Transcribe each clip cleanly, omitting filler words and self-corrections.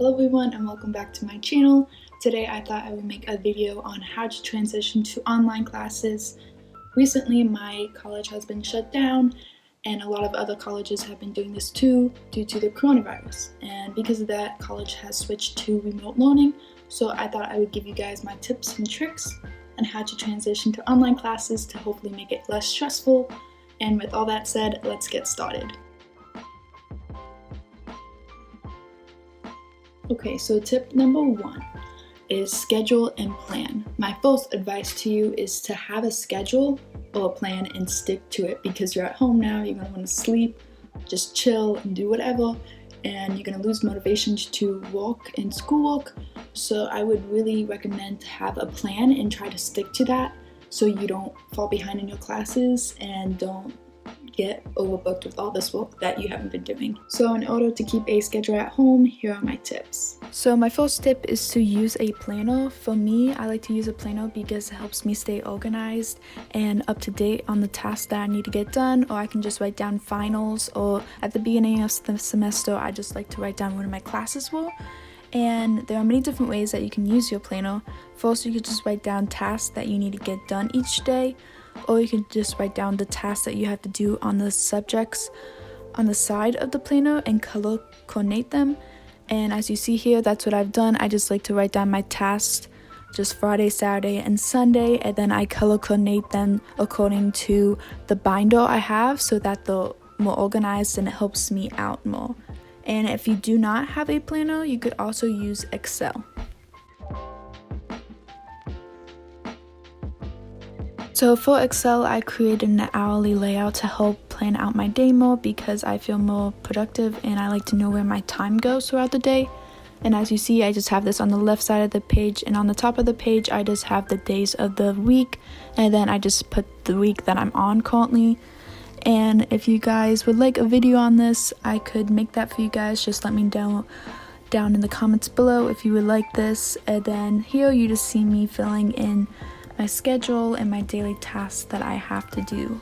Hello everyone and welcome back to my channel. Today I thought I would make a video on how to transition to online classes. Recently my college has been shut down and a lot of other colleges have been doing this too due to the coronavirus, and because of that college has switched to remote learning. So I thought I would give you guys my tips and tricks on how to transition to online classes to hopefully make it less stressful. And with all that said, let's get started. Okay, so tip number 1 is schedule and plan. My first advice to you is to have a schedule or a plan and stick to it, because you're at home now, you're gonna wanna sleep, just chill and do whatever, and you're gonna lose motivation to work and schoolwork. So I would really recommend to have a plan and try to stick to that so you don't fall behind in your classes and don't get overbooked with all this work that you haven't been doing. So in order to keep a schedule at home, here are my tips. So my first tip is to use a planner. For me, I like to use a planner because it helps me stay organized and up to date on the tasks that I need to get done, or I can just write down finals, or at the beginning of the semester I just like to write down when my classes were. And there are many different ways that you can use your planner. First, you could just write down tasks that you need to get done each day, or you can just write down the tasks that you have to do on the subjects on the side of the planner and color coordinate them. And as you see here, that's what I've done. I just like to write down my tasks just Friday, Saturday, and Sunday, and then I color coordinate them according to the binder I have so that they're more organized and it helps me out more. And if you do not have a planner, you could also use Excel. So for Excel, I created an hourly layout to help plan out my day more, because I feel more productive and I like to know where my time goes throughout the day. And as you see, I just have this on the left side of the page, and on the top of the page I just have the days of the week, and then I just put the week that I'm on currently. And if you guys would like a video on this, I could make that for you guys. Just let me know down in the comments below if you would like this. And then here you just see me filling in my schedule and my daily tasks that I have to do.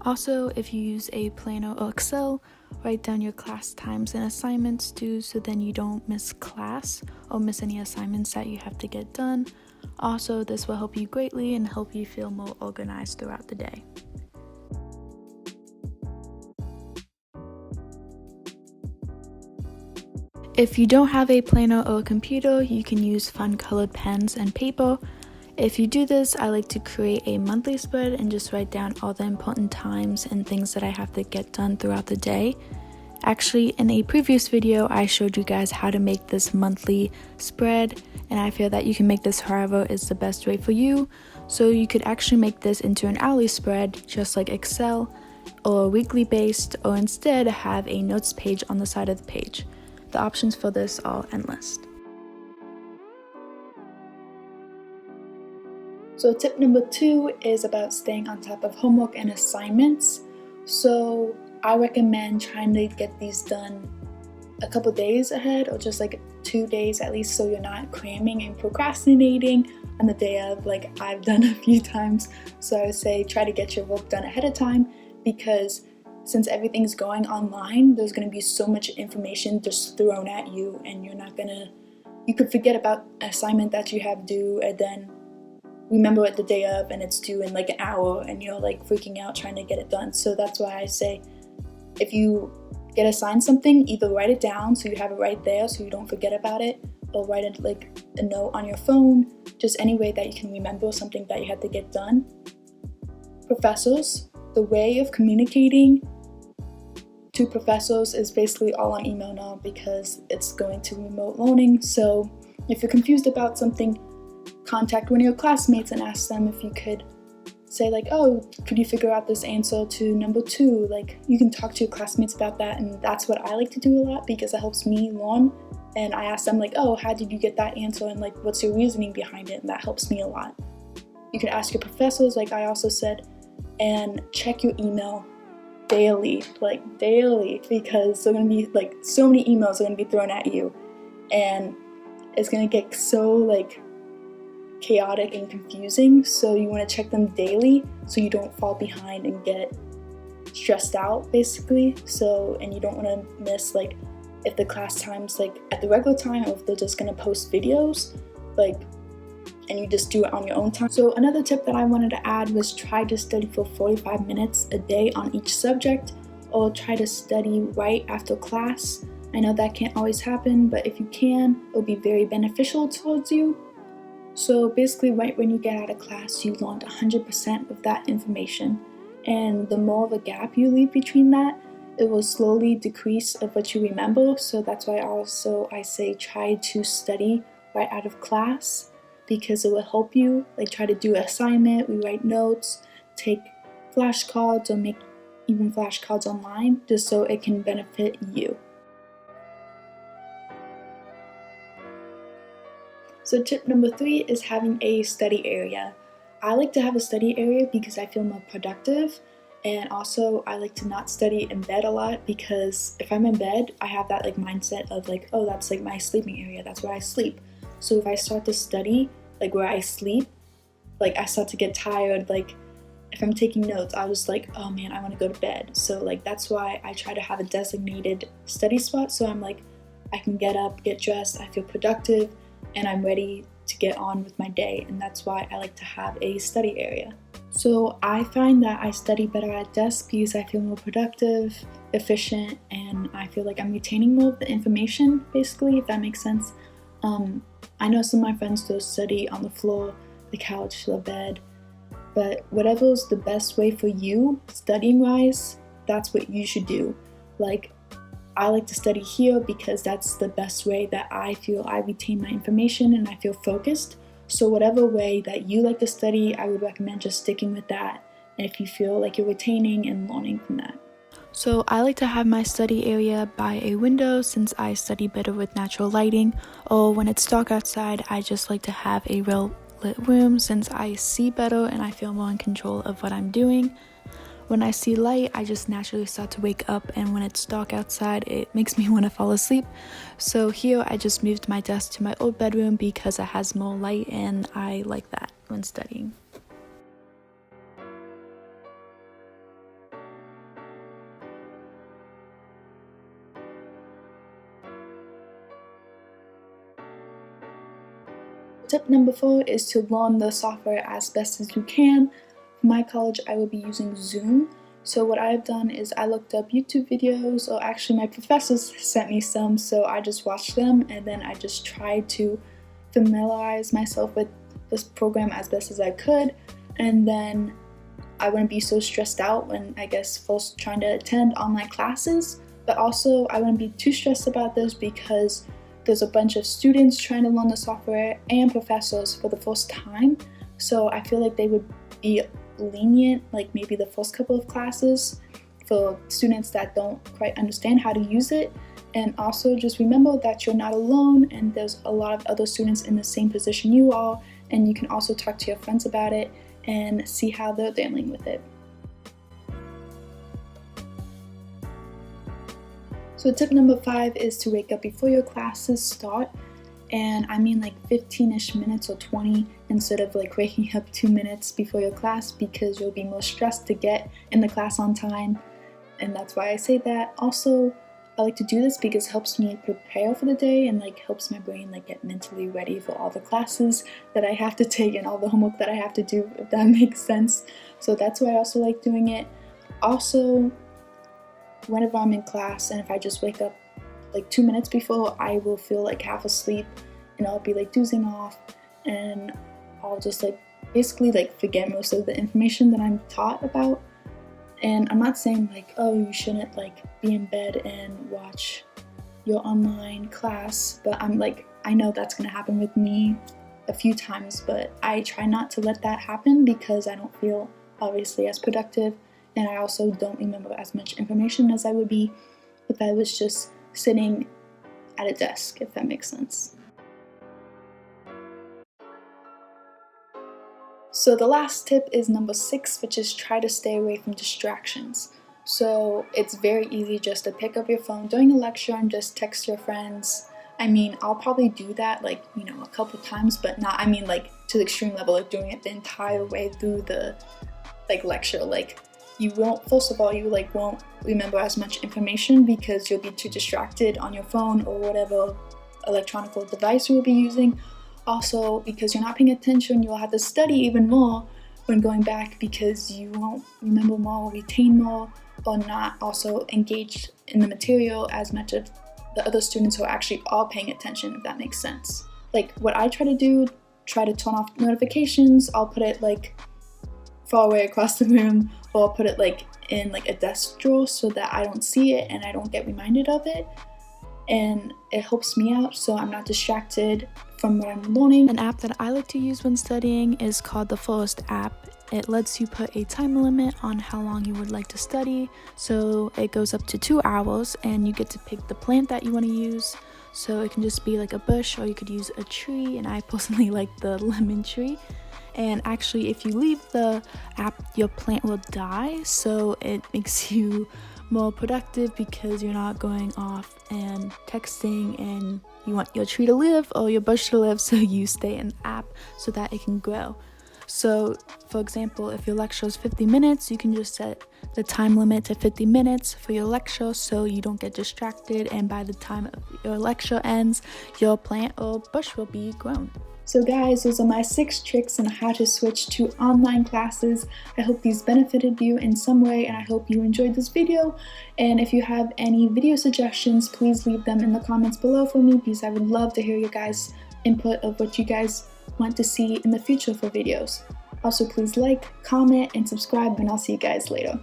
Also, if you use a planner or Excel, write down your class times and assignments too, so then you don't miss class or miss any assignments that you have to get done. Also, this will help you greatly and help you feel more organized throughout the day. If you don't have a planner or a computer, you can use fun colored pens and paper. If you do this, I like to create a monthly spread and just write down all the important times and things that I have to get done throughout the day. Actually, in a previous video, I showed you guys how to make this monthly spread, and I feel that you can make this however is the best way for you. So you could actually make this into an hourly spread, just like Excel, or weekly based, or instead have a notes page on the side of the page. The options for this are endless. So tip number 2 is about staying on top of homework and assignments. So I recommend trying to get these done a couple days ahead, or just like 2 days at least, so you're not cramming and procrastinating on the day of, like I've done a few times. So I would say try to get your work done ahead of time, because since everything's going online, there's going to be so much information just thrown at you, and you could forget about an assignment that you have due, and then remember it the day of and it's due in like an hour and you're like freaking out trying to get it done. So that's why I say, if you get assigned something, either write it down so you have it right there so you don't forget about it, or write it like a note on your phone, just any way that you can remember something that you have to get done. Professors, the way of communicating to professors is basically all on email now, because it's going to remote learning. So if you're confused about something, contact one of your classmates and ask them if you could say like, oh, could you figure out this answer to number 2? Like, you can talk to your classmates about that, and that's what I like to do a lot because it helps me learn. And I ask them like, oh, how did you get that answer, and like, what's your reasoning behind it? And that helps me a lot. You can ask your professors, like I also said, and check your email daily, because they're gonna be like, so many emails are gonna be thrown at you, and it's gonna get so like chaotic and confusing. So you want to check them daily so you don't fall behind and get stressed out, basically. So, and you don't want to miss like if the class time's like at the regular time, or if they're just gonna post videos, like, and you just do it on your own time. So another tip that I wanted to add was try to study for 45 minutes a day on each subject, or try to study right after class. I know that can't always happen, but if you can, it'll be very beneficial towards you. So basically, right when you get out of class, you learned 100% of that information. And the more of a gap you leave between that, it will slowly decrease of what you remember. So that's why also I say try to study right out of class, because it will help you. Like, try to do an assignment, rewrite notes, take flashcards, or make even flashcards online, just so it can benefit you. So tip number 3 is having a study area. I like to have a study area because I feel more productive, and also I like to not study in bed a lot, because if I'm in bed, I have that like mindset of like, oh, that's like my sleeping area, that's where I sleep. So if I start to study like where I sleep, like I start to get tired. Like if I'm taking notes, I was like, oh man, I want to go to bed. So like that's why I try to have a designated study spot, so I'm like, I can get up, get dressed, I feel productive, and I'm ready to get on with my day. And that's why I like to have a study area. So I find that I study better at desk because I feel more productive, efficient, and I feel like I'm retaining more of the information, basically, if that makes sense. I know some of my friends still study on the floor, the couch, the bed, but whatever is the best way for you, studying wise, that's what you should do. Like, I like to study here because that's the best way that I feel I retain my information and I feel focused. So whatever way that you like to study, I would recommend just sticking with that, and if you feel like you're retaining and learning from that. So I like to have my study area by a window since I study better with natural lighting, or when it's dark outside, I just like to have a well lit room since I see better and I feel more in control of what I'm doing. When I see light, I just naturally start to wake up, and when it's dark outside, it makes me want to fall asleep. So here I just moved my desk to my old bedroom because it has more light, and I like that when studying. Tip number 4 is to learn the software as best as you can. For my college, I will be using Zoom. So what I've done is I looked up YouTube videos, or actually my professors sent me some, so I just watched them, and then I just tried to familiarize myself with this program as best as I could, and then I wouldn't be so stressed out when, I guess, first trying to attend online classes. But also I wouldn't be too stressed about this because there's a bunch of students trying to learn the software and professors for the first time, so I feel like they would be lenient, like maybe the first couple of classes for students that don't quite understand how to use it. And also just remember that you're not alone, and there's a lot of other students in the same position you are, and you can also talk to your friends about it and see how they're dealing with it. So tip number 5 is to wake up before your classes start, and I mean like 15-ish minutes or 20 instead of like waking up 2 minutes before your class, because you'll be more stressed to get in the class on time, and that's why I say that. Also, I like to do this because it helps me prepare for the day and like helps my brain like get mentally ready for all the classes that I have to take and all the homework that I have to do, if that makes sense. So that's why I also like doing it. Also, whenever I'm in class and if I just wake up like 2 minutes before, I will feel like half asleep and I'll be like dozing off, and I'll just like basically like forget most of the information that I'm taught about. And I'm not saying like, oh, you shouldn't like be in bed and watch your online class, but I'm like, I know that's gonna happen with me a few times, but I try not to let that happen because I don't feel obviously as productive, and I also don't remember as much information as I would be if I was just sitting at a desk, if that makes sense. So the last tip is number 6, which is try to stay away from distractions. So it's very easy just to pick up your phone during a lecture and just text your friends. I mean, I'll probably do that like, a couple times, but not, like to the extreme level of doing it the entire way through the lecture. Like, you won't, first of all, you won't remember as much information because you'll be too distracted on your phone or whatever electronic device you will be using. Also, because you're not paying attention, you'll have to study even more when going back because you won't remember more, retain more, or not also engage in the material as much as the other students who actually are paying attention, if that makes sense. Like, what I try to do, try to turn off notifications. I'll put it far away across the room, or I'll put it in a desk drawer so that I don't see it and I don't get reminded of it. And it helps me out so I'm not distracted from what I'm learning. An app that I like to use when studying is called the Forest app. It lets you put a time limit on how long you would like to study. So it goes up to 2 hours and you get to pick the plant that you want to use. So it can just be like a bush, or you could use a tree, and I personally like the lemon tree. And actually, if you leave the app, your plant will die, so it makes you more productive because you're not going off and texting, and you want your tree to live or your bush to live, so you stay in the app so that it can grow. So, for example, if your lecture is 50 minutes, you can just set the time limit to 50 minutes for your lecture so you don't get distracted, and by the time your lecture ends, your plant or bush will be grown. So guys, those are my 6 tricks on how to switch to online classes. I hope these benefited you in some way, and I hope you enjoyed this video. And if you have any video suggestions, please leave them in the comments below for me, because I would love to hear your guys' input of what you guys want to see in the future for videos. Also, please like, comment, and subscribe, and I'll see you guys later.